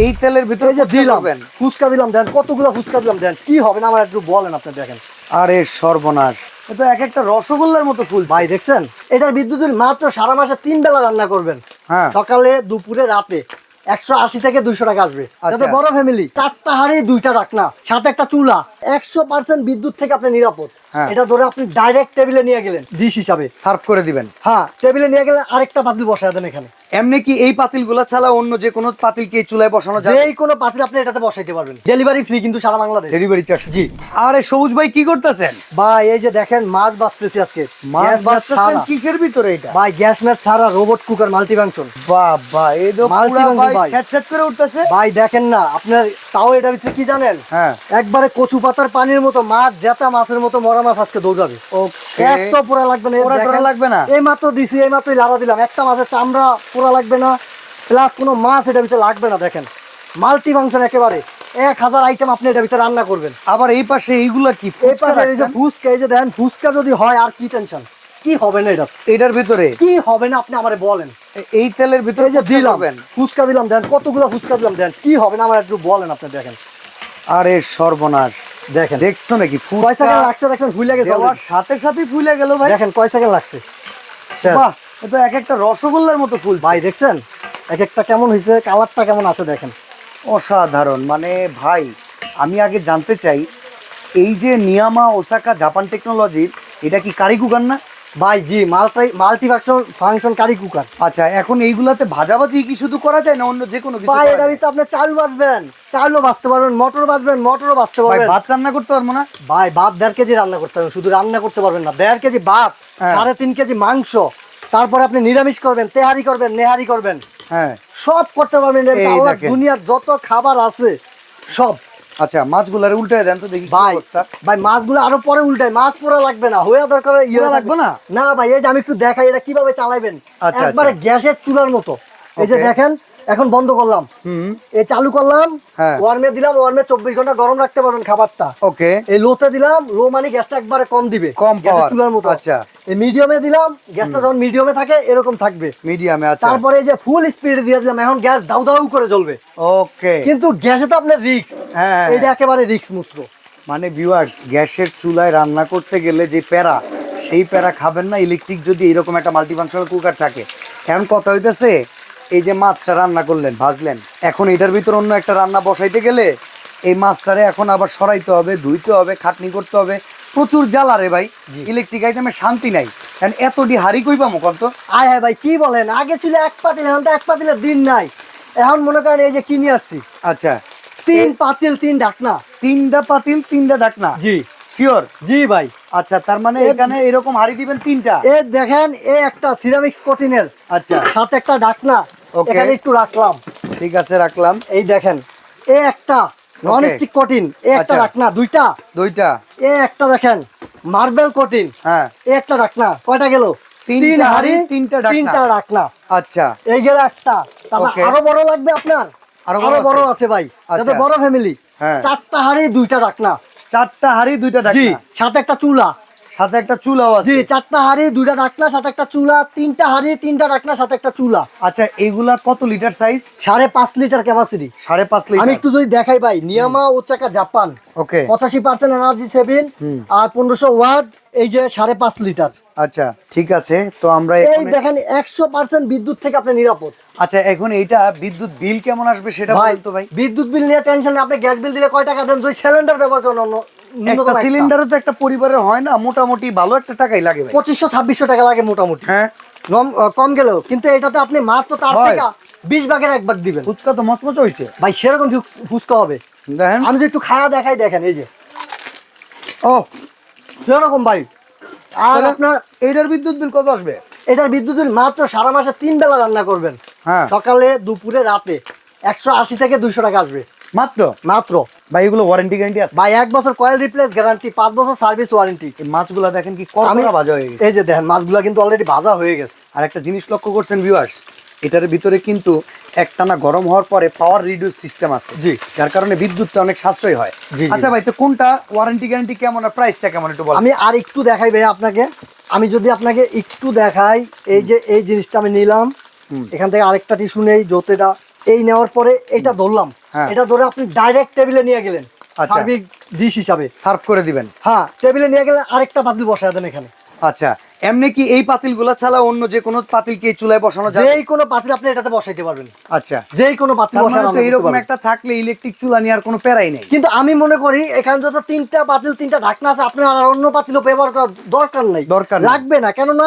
এই তেলের ভিতরে যে দিলাম ফুচকা দিলাম, দেন কতগুলো ফুচকা দিলাম, দেন কি হবে না আমার একটু বলেন আপনি। দেখেন আরে সর্বনাশ, এটা এক একটা রসগোল্লার মতো ফুল ভাই, দেখছেন এটার বিদ্যুৎ বিল মাত্র সারা মাসে 3 বেলা রান্না করবেন। হ্যাঁ, সকালে দুপুরে রাতে 180 থেকে 200 টাকা আসবে। আচ্ছা। বড় ফ্যামিলি 4টা হাঁড়ি 2টা রাখনা সাথে একটা চুলা, 100% বিদ্যুৎ থেকে আপনি নিরাপদ। হ্যাঁ। এটা ধরে আপনি ডাইরেক্ট টেবিলে নিয়ে গেলেন ডিশ হিসাবে সার্ভ করে দিবেন। হ্যাঁ, টেবিলে নিয়ে গেলেন, আরেকটা পাতিল বসায় দেন এখানে। এমনি কি এই পাতিলগুলা ছাড়া অন্য যে কোনো পাতিল কি এই চুলায় বসানো যাবে? যেই কোনো পাতিল আপনি এটাতে বসাইতে পারবেন, ডেলিভারি ফ্রি কিন্তু সারা বাংলাদেশ। Delivery charge? জি। আরে সবুজ ভাই কি করতেছেন? ভাই এই যে দেখেন মাছ বাছতেছি আজকে। মাছ গ্যাস ম্যাচ বাছতেছেন ছাড়া। কিসের ভিতরে এটা? ভাই গ্যাস ম্যাচ ছাড়া রোবট কুকার মাল্টি ফাংশন। বাবা, এই তো মাল্টি পুরা ফাংশন ভাই ভাই। ছ্যাঁচ করে উঠতেছে। ভাই দেখেন না আপনার, তাও এটার ভিতরে কি জানেন? হ্যাঁ, একবারে কচু পাতার পানির মতো মাছ, জেতা মাছের মতো মরা মাছ আজকে দৌড়াবে। ওকে, একটা পোড়া লাগবে না, পোড়া টোড়া লাগবে না। এই মাত্র দিছি, এই মাত্রই লাড়া দিলাম, একটা মাছের চামড়া পোড়া লাগবে না, প্লাস কোনো মাছ এটার ভিতরে লাগবে না। দেখেন মাল্টি ফাংশন, একেবারে 1000 আইটেম আপনি এটার ভিতরে রান্না করবেন। আবার এই পাশে এইগুলা কি? এই পাশে এই যে ফুচকা, এই যে দেখেন ফুচকা যদি হয় আর কি টেনশন, কি হবে না এটা এটার ভিতরে কি হবে না আপনি আমারে বলেন। এই তেলের ভিতরে এই যে ফুচকা দিলাম করবেন? ফুচকা দিলাম, দেন কতগুলো ফুচকা দিলাম, দেন কি হবে না আমার একটু বলেন আপনি। দেখেন আরে সর্বনাশ, দেখেন দেখছো নাকি কয় সেকেন্ড লাগছে, দেখেন ফুলে গেছে দেওয়ার সাথে সাথে ফুলে গেল ভাই। দেখেন কয় সেকেন্ড লাগছে। বাহ, এটা এক একটা রসগোল্লার মতো ফুল ভাই দেখছেন এক একটা কেমন হয়েছে, কালারটা কেমন আছে দেখেন। অসাধারণ। মানে ভাই, আমি আগে জানতে চাই, এই যে নিয়ামা ওসাকা জাপান টেকনোলজির, এটা কি কারি কুকার না? ভাই জি, মাল্টি ফাংশন কারি কুকার। আচ্ছা, এখন এইগুলাতে ভাজাভাজি কি শুধু করা যায় না অন্য যে কোনো কিছু ভাই করা এটা যায়? ভিতরে আপনি চাল বাজবেন, চালও বাজতে পারবেন, মটর বাজবেন, মটরও বাজতে ভাই পারবেন। ভাত রান্না করতে পারবো না? ভাই ভাত 1.5 কেজি রান্না করতে পারবেন, শুধু রান্না করতে পারবেন না, 1.5 কেজি ভাত, হ্যাঁ। 3.5 কেজি মাংস, তারপরে আপনি নিরামিষ করবেন, তেহারি করবেন, নেহারি করবেন, হ্যাঁ, সব করতে পারবেন। এই আল্লাহ দেখেন। দুনিয়ার যত খাবার আছে সব। আচ্ছা, মাছগুলারে উল্টায় দেন তো দেখি কি ভাই অবস্থা। ভাই মাছগুলো আরো পরে উল্টায়, মাছ পোড়া লাগবে না, হইয়া দরকার পোড়া লাগবে না? না ভাই, এই যে আমি একটু দেখাই এটা কিভাবে চালাবেন। আচ্ছা, একবারে গ্যাসের চুলার মতো। এই যে Okay. দেখেন এখন বন্ধ করলাম, হুম, এই চালু করলাম, হ্যাঁ। ওয়ার্মে দিলাম, ওয়ার্মে 24 ঘন্টা গরম রাখতে পারবেন খাবারটা। ওকে, এই লোতে দিলাম, লো মানে গ্যাসটা একবারে কম দিবে, কম গ্যাসের পাওয়ার। চুলার মতো। আচ্ছা, এই মিডিয়ামে দিলাম, গ্যাসটা যখন মিডিয়ামে থাকে এরকম থাকবে। মিডিয়ামে। আচ্ছা, তারপরে এই যে ফুল স্পিড দিয়ে দিলাম, এখন গ্যাস দাউ দাউ করে জ্বলবে। ওকে। কিন্তু গ্যাসে তো আপনার রিস্ক, হ্যাঁ, এটা একেবারে রিস্ক মুক্ত। মানে ভিউয়ার্স, গ্যাসের চুলায় রান্না করতে গেলে যে প্যারা, সেই প্যারা খাবেন না ইলেকট্রিক যদি এরকম একটা মাল্টিফাংশনাল কুকার থাকে। এখন কথা হইতেছে, এই যে মাছটা রান্না করলেন, ভাজলেন, এখন এটার ভিতর অন্য একটা রান্না বসাইতে গেলে এই মাছটারে এখন আবার সরাইতে হবে, ধুইতে হবে, খাটনি করতে হবে, প্রচুর জ্বালা রে ভাই। ইলেকট্রিক আইটেমে শান্তি নাই। এখন এতটি হাড়ি কই পামো কত? আয় হায় ভাই কি বলেন, আগে ছিল এক পাতিল, এখন তো এক পাতিলের দিন নাই। এখন মনে করেন এই যে কিনে আসছি আচ্ছা, 3 পাতিল 3 ঢাকনা। 3টা পাতিল 3টা ঢাকনা? জি শিওর? জি ভাই। আচ্ছা, তার মানে এখানে এরকম হাড়ি দিবেন 3টা? এই দেখেন এই একটা সিরামিক্স কটিনের, আচ্ছা, সাথে একটা ঢাকনা Okay. এখানে একটু রাখলাম। ঠিক আছে, রাখলাম। এই দেখেন এই একটা নন স্টিক কটিন, এই একটা আচ্ছা। রাখনা, দুইটা। দুইটা? এই একটা দেখেন মার্বেল কটিন, হ্যাঁ, এই একটা রাখনা। কয়টা গেল? 3টা হাড়ি 3টা ঢাকনা। 3টা রাখনা। আচ্ছা, এই গেল একটা। তারপর Okay. আরো বড় লাগবে আপনার? আরো আরো বড় আছে? আছে ভাই, আচ্ছা। যাতে বড় ফ্যামিলি। হ্যাঁ। 4টা হাড়ি 2টা রাখনা। 4টা হাড়ি 2টা জি, ঢাকনা, সাথে একটা চুলা। সাথে একটা চুলাও জি, আছে? 4টা হাড়ি 2টা রাখনা, সাথে একটা চুলা, 3টা হাড়ি 3টা রাখনা, সাথে একটা চুলা। আচ্ছা, এইগুলা কত লিটার সাইজ? 5.5 litre capacity. 5.5 আমি লিটার? একটু যদি দেখাই ভাই, নিয়ামা ওসাকা জাপান, ওকে, 85% এনার্জি সেভিং, আর 1500 ওয়াট, এই যে 5.5 লিটার। আচ্ছা ঠিক আছে। তো আমরা এই এখানে, দেখেন 100% বিদ্যুৎ থেকে আপনি নিরাপদ। আচ্ছা এখন এইটা বিদ্যুৎ বিল কেমন আসবে সেটা ভাই বলুন তো ভাই। বিদ্যুৎ বিল নিয়ে টেনশন নেই, আপনি গ্যাস বিল দিলে কয় টাকা দেন? যদি সিলিন্ডার ব্যবহার করেন, একটা সিলিন্ডারও তো একটা পরিবারে হয় না, মোটামুটি ভালো একটা টাকাই লাগে ভাই। 2500-2600 টাকা লাগে মোটামুটি, হ্যাঁ, কম গেলেও। কিন্তু এটাতে আপনি মাত্র তার হয়। থেকে 20 ভাগের 1 ভাগ দিবেন। ফুচকা তো মচমচ হয়েছে ভাই সেরকম ফুচকা হবে। দেখেন। আমি যদি একটু খায়া দেখাই, দেখেন এই যে ও, সেরকম ভাই। আর তাহলে আপনার এইটার বিদ্যুৎ বিল কত আসবে? এটার বিদ্যুৎ বিল মাত্র সারা মাসে 3 বেলা রান্না করবেন, হ্যাঁ, সকালে দুপুরে রাতে 180 থেকে 200 টাকা আসবে মাত্র? মাত্র। ভাই এগুলো ওয়ারেন্টি গ্যারান্টি আছে? ভাই 1 বছর কয়েল রিপ্লেস গ্যারান্টি, 5 বছর সার্ভিস ওয়ারেন্টি। এই মাছগুলা দেখেন কি করকরা ভাজা হয়ে গেছে। এই যে দেখেন মাছগুলা কিন্তু অলরেডি ভাজা হয়ে গেছে। আর একটা জিনিস লক্ষ্য করছেন ভিউয়ার্স, এটার ভিতরে কিন্তু একটানা গরম হওয়ার পরে পাওয়ার রিডিউস সিস্টেম আছে। জি। যার কারণে বিদ্যুৎটা অনেক সাশ্রয় হয়। জি, জি। আচ্ছা ভাই, তো কোনটা ওয়ারেন্টি গ্যারান্টি কেমন আর প্রাইসটা কেমন একটু বলেন। আমি আর একটু দেখাই ভাই আপনাকে, আমি যদি আপনাকে একটু দেখাই, এই যে এই জিনিসটা আমি নিলাম, এখান থেকে আরেকটা টিস্যু নেই, জোতেটা এই নেওয়ার পরে এটা ধরলাম, হ্যাঁ। এটা ধরে আপনি ডাইরেক্ট টেবিলে নিয়ে গেলেন আচ্ছা। সার্ভিক ডিশ হিসাবে। সার্ভ করে দিবেন। হ্যাঁ, টেবিলে নিয়ে গেলে আরেকটা পাতিল বসায় দেন এখানে। আচ্ছা, এমনি কি এই পাতিলগুলো ছাড়া অন্য যে কোনো পাতিল কি এই চুলায় বসানো যাবে? যেই কোনো পাতিল আপনি এটাতে বসাইতে পারবেন। আচ্ছা, যেই কোনো পাতিল তার মানে বসায় তো রান্না করতে এরকম পারবেন। একটা থাকলে ইলেকট্রিক চুলা নিয়ে আর কোনো প্যারাই নেই। কিন্তু আমি মনে করি এখানে যত 3টা পাতিল 3টা ঢাকনা আছে, আপনার আর অন্য পাতিলও ব্যবহার করার দরকার নাই, দরকার নেই। লাগবে না। কেননা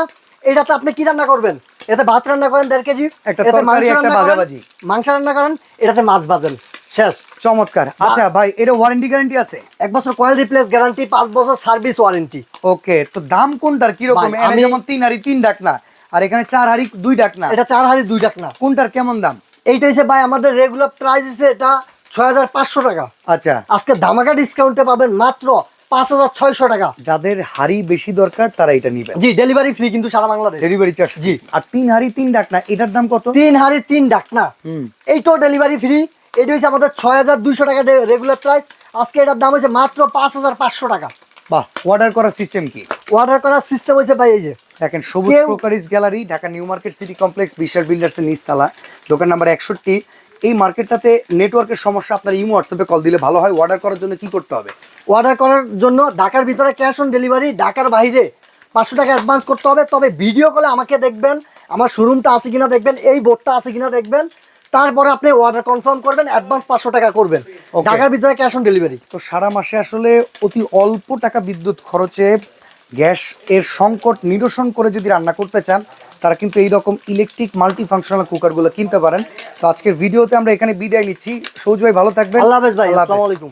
এটাতে আপনি কি রান্না করবেন? এতে ভাত রান্না করেন 1.5 কেজি, একটা এতে তরকারি, একটা রান্না করেন, ভাজাভাজি। মাংস রান্না করেন, এটাতে মাছ ভাজেন, শেষ। চমৎকার। আচ্ছা ভাই, এটা ওয়ারেন্টি গ্যারান্টি আছে? 1 বছর কয়েল রিপ্লেস গ্যারান্টি, 5 বছর সার্ভিস ওয়ারেন্টি। ওকে, তো দাম কোনটার কিরকম? ভাই, এখানে যেমন 3 হাঁড়ি 3 ঢাকনা, আর এখানে 4 হাঁড়ি 2 ঢাকনা, এটা 4 হাঁড়ি 2 ঢাকনা। কোনটার কেমন দাম? এইটা হচ্ছে ভাই আমাদের রেগুলার প্রাইস হচ্ছে এটা 6500 টাকা। আচ্ছা, আজকে ধামাকা ডিসকাউন্টে পাবেন মাত্র 5600 টাকা। যাদের হাঁড়ি বেশি দরকার তারা এটা নিবেন। জি, ডেলিভারি ফ্রি কিন্তু সারা বাংলাদেশ। Delivery charge. জি। আর 3 হাঁড়ি 3 ঢাকনা এটার দাম কত? 3 হাঁড়ি 3 ঢাকনা, হুম। এইটাও ডেলিভারি ফ্রি। এটা হচ্ছে আমাদের 6200 টাকা রেগুলার প্রাইস। আজকে এটার দাম হচ্ছে মাত্র 5500 টাকা। বাহ, অর্ডার করার সিস্টেম কি? অর্ডার করার সিস্টেম হচ্ছে ভাই এই যে দেখেন, Sabuj crockeries gallery, Dhaka New Market City Complex, Biswas বিল্ডার্সের নিচতলা, দোকান নাম্বার 61। এই মার্কেটটাতে নেটওয়ার্কের সমস্যা, আপনার ইমো হোয়াটসঅ্যাপে কল দিলে ভালো হয়। অর্ডার করার জন্য কি করতে হবে? অর্ডার করার জন্য ঢাকার ভিতরে ক্যাশ অন ডেলিভারি, ঢাকার বাইরে 500 টাকা অ্যাডভান্স করতে হবে। তবে ভিডিও কলে আমাকে দেখবেন, আমার শোরুমটা আছে কিনা দেখবেন, এই বোর্ডটা আছে কিনা দেখবেন, তারপরে আপনি অর্ডার কনফার্ম করবেন, অ্যাডভান্স 500 টাকা করবেন। Okay. ঢাকার ভিতরে ক্যাশ অন ডেলিভারি। তো সারা মাসে আসলে অতি অল্প টাকা বিদ্যুৎ খরচে গ্যাস এর সংকট নিরসন করে যদি রান্না করতে চান, তারা কিন্তু এইরকম ইলেকট্রিক মাল্টি ফাংশনাল কুকারগুলো কিনতে পারেন। তো আজকের ভিডিওতে আমরা এখানে বিদায় নিচ্ছি। সৌজ ভাই ভালো থাকবেন। আল্লাহ হাফেজ ভাই, আল্লাহ হাফেজ। আসসালামু আলাইকুম।